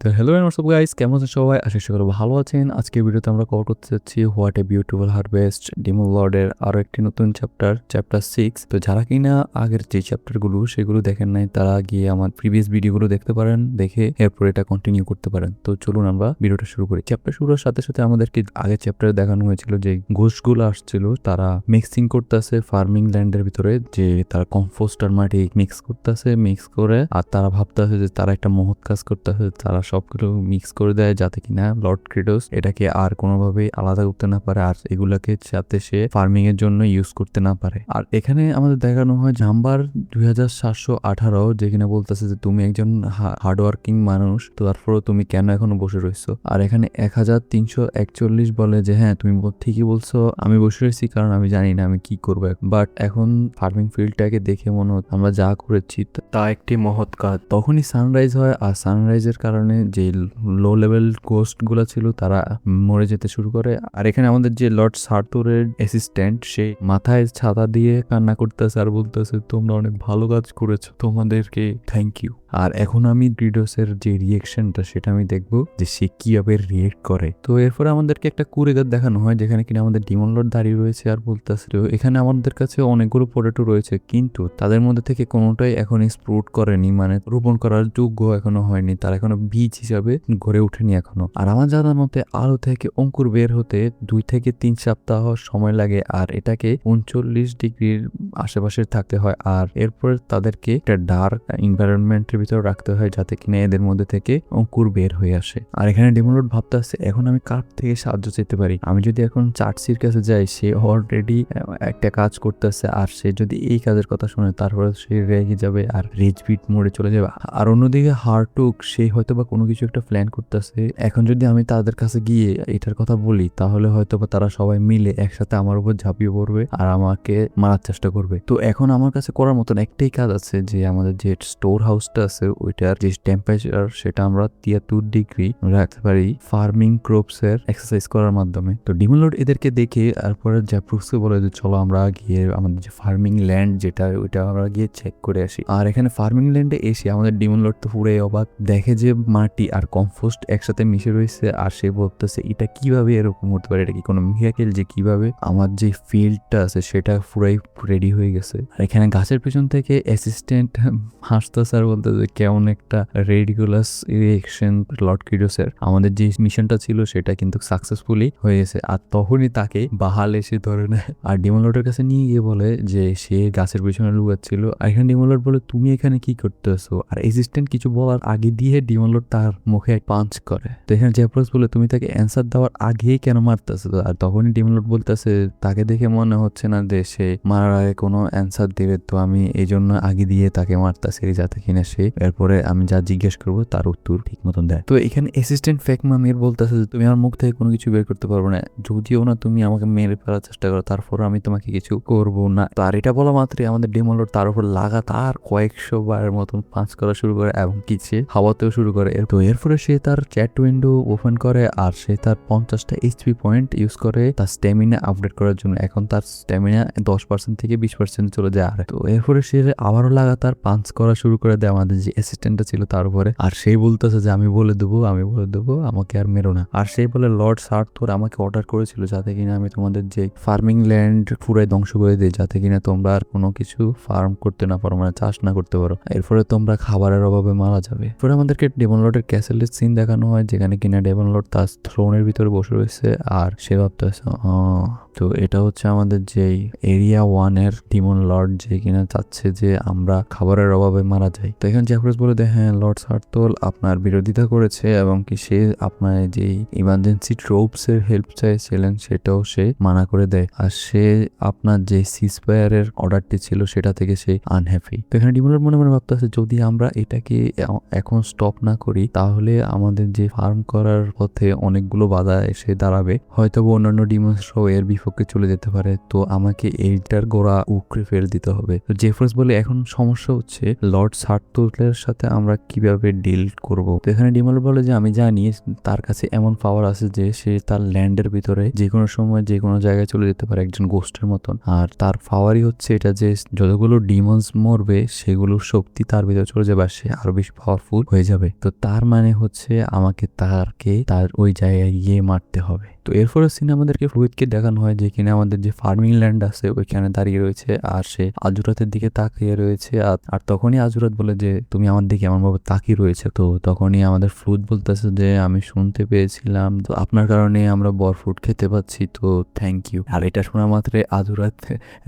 তো hello and WhatsApp guys, কেমন আছেন সবাই? আশা করি ভালো আছেন। আজকের ভিডিওতে আমরা কভার করতে যাচ্ছি what a beautiful harvest demon লর্ডের আরো একটি নতুন চ্যাপ্টার 6। তো যারা কিনা আগের যে চ্যাপ্টারগুলো সেগুলো দেখেন নাই, তারা গিয়ে আমার প্রিভিয়াস ভিডিওগুলো দেখতে পারেন, দেখে এরপর এটা কন্টিনিউ করতে পারেন। তো চলুন আমরা ভিডিওটা শুরু করি। চ্যাপ্টার শুরুর সাথে সাথে আমাদেরকে আগের চ্যাপ্টারে দেখানো হয়েছিল যে ঘোষগুলো আসছিল, তারা মিক্সিং করতেছে ফার্মিং ল্যান্ডের ভিতরে, যে তারা কম্পোস্ট আর মাটি মিক্স করতেছে, মিক্স করে আর তারা ভাবতেছে যে তারা একটা মহৎ কাজ করতেছে। তারা সবগুলো মিক্স করে দেয় যাতে কিনা লর্ড ক্রেডোস এটাকে আর কোনোভাবে আলাদা করতে না পারে, আর এগুলাকে যাতে সে ফার্মিং এর জন্য ইউজ করতে না পারে। আর এখানে আমাদের দেখানো হয় নাম্বার 2718, যেখানে বলতেছে যে তুমি একজন হার্ডওয়ার্কিং মানুষ, তো তারপরেও তুমি কেন এখনো বসে রয়েছো। আর এখানে 1341 বলে যে হ্যাঁ তুমি ঠিকই বলছো, আমি বসে রয়েছি কারণ আমি জানি না আমি কি করবো, বাট এখন ফার্মিং ফিল্ডটাকে দেখে মনে হচ্ছে আমরা যা করেছি তা একটি মহৎ কাজ। তখনই সানরাইজ হয়, আর সানরাইজের কারণে যে লো লেভেল গোস্ট গুলা ছিল তারা মরে যেতে শুরু করে। আর এখানে আমাদের যে লর্ড সার্থুরের অ্যাসিস্ট্যান্ট, সে মাথায় ছাতা দিয়ে কান্না করতেছে আর বলতেছে তোমরা অনেক ভালো কাজ করেছো, তোমাদেরকে থ্যাংক ইউ। আর এখন আমি গ্রিডোসের যে রিয়েকশনটা সেটা আমি দেখবো যে সে কিভাবে রিয়েক্ট করে। তো এরপরে আমাদেরকে একটা কুড়েগার দেখানো হয়, যেখানে কিনা আমাদের ডিমন লর্ড দাঁড়িয়ে রয়েছে আর বলতেছিল এখানে আমাদের কাছে অনেকগুলো পটেটো রয়েছে, কিন্তু তাদের মধ্যে থেকে কোনোটাই এখন স্প্রুট করেনি, মানে রোপণ করার যোগ্য এখনো হয়নি, তার এখনো বীজ হিসাবে গড়ে ওঠেনি এখনো। আর আমার জানার মতে আলু থেকে অঙ্কুর বের হতে 2 থেকে 3 সপ্তাহ সময় লাগে, আর এটাকে 39 ডিগ্রির আশেপাশে থাকতে হয়, আর এরপর তাদেরকে একটা ডার্ক এনভায়রনমেন্টের ভিতরে রাখতে হয় যাতে কিনা এদের মধ্যে থেকে অঙ্কুর বের হয়ে আসে। আর এখানে ডিমোলড ভাবতে আসছে এখন আমি কার থেকে সাহায্য চাইতে পারি। আমি যদি এখন চার্চির কাছে যাই, সে অলরেডি একটা কাজ করতেছে, আর সে যদি এই কাজের কথা শুনে তারপরে সে রেগে যাবে আর রেজ বিট মোড়ে চলে যাবে। আর অন্যদিকে হার্টুক, সে হয়তো বা কোনো কিছু একটা প্ল্যান করতেছে। এখন যদি আমি তাদের কাছে গিয়ে এটার কথা বলি তাহলে হয়তো বা তারা সবাই মিলে একসাথে আমার উপর ঝাঁপিয়ে পড়বে আর আমাকে মারার চেষ্টা করবে। তো এখন আমার কাছে করার মতন একটাই কাজ আছে, যে আমাদের যে স্টোর হাউসটা আছে ওইটার যে টেম্পারেচার সেটা আমরা 73 ডিগ্রি রাখতে পারি ফার্মিং ক্রপস এর এক্সারসাইজ করার মাধ্যমে। তো ডিমোলড এদেরকে দেখে তারপরে জ্যাপ্রুক্সকে বলে যে চলো আমরা গিয়ে আমাদের যে ফার্মিং ল্যান্ড যেটা ওইটা আমরা গিয়ে চেক করে আসি। আর এখানে ফার্মিং ল্যান্ডে এসে আমাদের ডিমোলড তো পুরাই অবাক, দেখে যে মাটি আর কম্পোস্ট একসাথে মিশে রয়েছে, আর সে বলতেছে এটা কিভাবে এরকম হতে পারে, এটা কি কোনো মিরাকেল যে কিভাবে আমার যে ফিল্ডটা আছে সেটা পুরাই রেডি হয়ে গেছে। আর এখানে গাছের পেছন থেকে অ্যাসিস্ট্যান্ট হাসতেছে আর বলতেছে কেমন একটা রেডিকুলাস রিয়েকশন লর্ড ক্রিডোসের, আমাদের যে মিশনটা ছিল সেটা কিন্তু সাকসেসফুলি হয়ে গেছে। আর তখনই তাকে বাহাল এসে ধরে নেয় আর ডিমোলডের কাছে নিয়ে গিয়ে বলে যে সে গাছের পেছনে লুকাচ্ছিল। আর এখানে ডিমোলড বলে তুমি এখানে কি করতেছো, আর অ্যাসিস্ট্যান্ট কিছু বলার আগে দিয়ে ডিমোলড তার মুখে পাঞ্চ করে। তো এখানে জ্যাপ্রোস বলে তুমি তাকে অ্যান্সার দেওয়ার আগেই কেন মারতেছো। আর তখনই ডিমোলড বলতেছে তাকে দেখে মনে হচ্ছে না যে সে মারার আগে কোনো অ্যান্সার দেবে, তো আমি এই জন্য আগে দিয়ে তাকে মারতেছি যাতে কিনা সে এরপরে আমি যা জিজ্ঞেস করবো তার উত্তর ঠিক মতন দেয়। তো এখানে অ্যাসিস্ট্যান্ট ফেক মামির বলতেছে যে তুমি আমার মুখ থেকে কোনো কিছু বের করতে পারবো না, যদিও না তুমি আমাকে মেরে ফেলার চেষ্টা করো তারপর আমি তোমাকে কিছু করবো না। তো আর এটা বলা মাত্রই আমাদের ডিমোলড তার উপর লাগাতার কয়েকশো বারের মতন পাঁচ করা শুরু করে এবং কিছু হাওয়াতেও শুরু করে। তো এরপরে সে তার চ্যাট উইন্ডো ওপেন করে আর সে তার 50টা এইচপি পয়েন্ট ইউজ করে তার স্ট্যামিনা আপডেট করার জন্য। এখন তার স্ট্যামিনা 10% থেকে 20% চলে যায়। আর তো এরপরে সে আবারও লাগাতার পাঞ্চ করা শুরু করে দেয় আমাদের যে অ্যাসিস্ট্যান্টটা ছিল তার উপরে। আর সেই বলতেছে যে আমি বলে দেবো আমাকে আর মেরো না। আর সেই বলে লর্ড সার্থর আমাকে অর্ডার করেছিল যাতে কিনা আমি তোমাদের যে ফার্মিং ল্যান্ড পুরাই ধ্বংস করে দিই, যাতে কিনা তোমরা আর কোনো কিছু ফার্ম করতে না পারো, মানে চাষ না করতে পারো, এরপরে তোমরা খাবারের অভাবে মারা যাবে। এরপরে আমাদেরকে ডেমন লর্ডের ক্যাসেলের সিন দেখানো হয়, যেখানে কিনা ডেমন লর্ড তার থ্রোনের ভিতরে বসে রয়েছে আর সে ভাবতেছে তো এটা হচ্ছে আমাদের যেই এরিয়া 1 এর ডিমন লর্ড, যে কিনা চাচ্ছে যে আমরা খাবারের অভাবে মারা যাই। তো এখানে জ্যাফরস বলে দেয় হ্যাঁ লর্ড সার্থল আপনার বিরোধিতা করেছে এবং কি সে আপনার যে ইমার্জেন্সি ট্রোপস এর হেল্প চাইছিলেন সেটাও সে মানা করে দেয়। আর সে আপনার যে সিসফায়ারের অর্ডারটি ছিল সেটা থেকে সে আনহ্যাপি। তো এখানে ডিমন লর্ড মনে মনে ভাবতেছে যদি আমরা এটাকে এখন স্টপ না করি তাহলে আমাদের যে ফার্ম করার পথে অনেকগুলো বাধা এসে দাঁড়াবে, হয়তো অন্যান্য ডিমনসরাও এর বিপরীতে টপকে চলে যেতে পারে, তো আমাকে এইটার গোড়া উকড়ে ফেলে দিতে হবে। তো জেফার্স বলে এখন সমস্যা হচ্ছে লর্ড সার্তুলের সাথে আমরা কিভাবে ডিল করব। তো এখানে ডিমল বলে যে আমি জানি তার কাছে এমন পাওয়ার আছে যে সে তার ল্যান্ডের ভিতরে যে কোনো সময় যে কোনো জায়গায় চলে যেতে পারে একজন গোস্টের মতন। আর তার পাওয়ারই হচ্ছে এটা যে যতগুলো ডিমন্স মরবে সেগুলোর শক্তি তার ভিতরে চলে যাবে আর সে আরো বেশি পাওয়ারফুল হয়ে যাবে। তো তার মানে হচ্ছে আমাকে তার ওই জায়গায় গিয়ে মারতে হবে। তো এরপরে সিনে আমাদেরকে ফ্লুইডকে দেখানো হয় যে কিনা আমাদের যে ফার্মিং ল্যান্ড আছে ওইখানে দাঁড়িয়ে রয়েছে আর সে আজুরাতের দিকে তাকিয়ে রয়েছে। আর তখনই আজুরাত বলে যে তুমি আমার দিকে এমন ভাবে তাকিয়ে রয়েছে। তো তখনই আমাদের ফ্লুইড বলতেছে যে আমি শুনতে পেয়েছিলাম, তো আপনার কারণে আমরা বরফ্রুট খেতে পাচ্ছি, তো থ্যাংক ইউ। আর এটা শোনা মাত্রে আজুরাত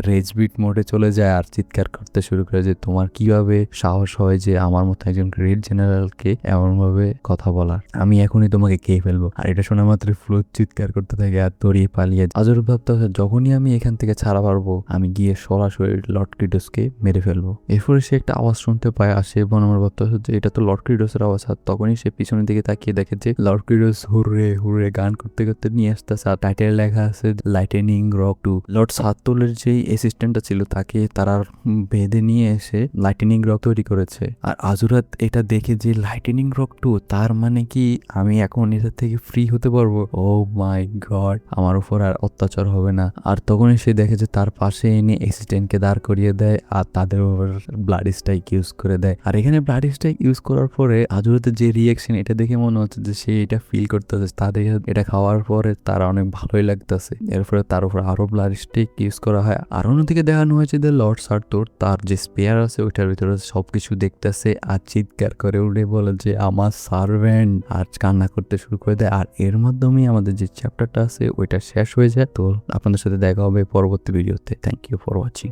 রেজবিট মোডে চলে যায় আর চিৎকার করতে শুরু করে যে তোমার কিভাবে সাহস হয় যে আমার মতো একজন গ্রেট জেনারেলকে এমন ভাবে কথা বলার, আমি এখনই তোমাকে খেয়ে ফেলবো। আর এটা শোনা মাত্র ফ্লুইড চিৎকার করতে থাকে আর দড়িয়ে পালিয়ে। আজুরাত ভাবতে যখনই আমি এখান থেকে ছাড়া পারবো আমি গিয়ে সরাসরি লর্ড ক্রিটোসকে মেরে ফেলবো। এরপরে সে একটা আওয়াজ শুনতে পায় আর সে বনমার ভাবতে যে এটা তো লর্ড ক্রিটোসের আওয়াজ। আর তখনই সে পিছনের দিকে তাকিয়ে দেখে যে লর্ড ক্রিটোস হুররে হুররে গান করতে করতে নিয়ে আসতেছে আর টাইটেল লেখা আছে লাইটেনিং রক 2। লর্ড সার্তুলের যে অ্যাসিস্ট্যান্টটা ছিল তাকে তারা বেঁধে নিয়ে এসে লাইটেনিং রক তৈরি করেছে। আর আজুরাত এটা দেখে যে লাইটেনিং রক 2 তার মানে কি আমি এখন এটা থেকে ফ্রি হতে পারবো। ও মাই গড, আমার উপর আর অত্যাচার হবে না। আর তখনই সে দেখে যে তার পাশে এনে অ্যাসিস্ট্যান্টকে দাঁড় করিয়ে দেয় আর তাদের উপর ব্লাড স্ট্রাইক ইউজ করে দেয়। আর এখানে ব্লাড স্ট্রাইক ইউজ করার পরে আজুরাতের যে রিয়াকশন এটা দেখে মনে হচ্ছে যে সে এটা ফিল করতেছে, তাদের এটা খাওয়ার পরে তার অনেক ভালোই লাগতেছে। এরপরে তার উপর আরো ব্লাড স্ট্রাইক ইউজ করা হয়। আর অন্যদিকে দেখানো হয়েছে যে লর্ড সার্তুল তার যে স্পেয়ার আছে ওইটার ভিতরে সবকিছু দেখতেছে আর চিৎকার করে উঠে বলে যে আমার সার্ভেন্ট, আর কান্না করতে শুরু করে দেয়। আর এর মাধ্যমে আমাদের যে চ্যাপ্টারটা আছে ওইটা শেষ হয়ে যায়। তো আপনাদের সাথে দেখা হবে পরবর্তী ভিডিওতে। Thank you for watching.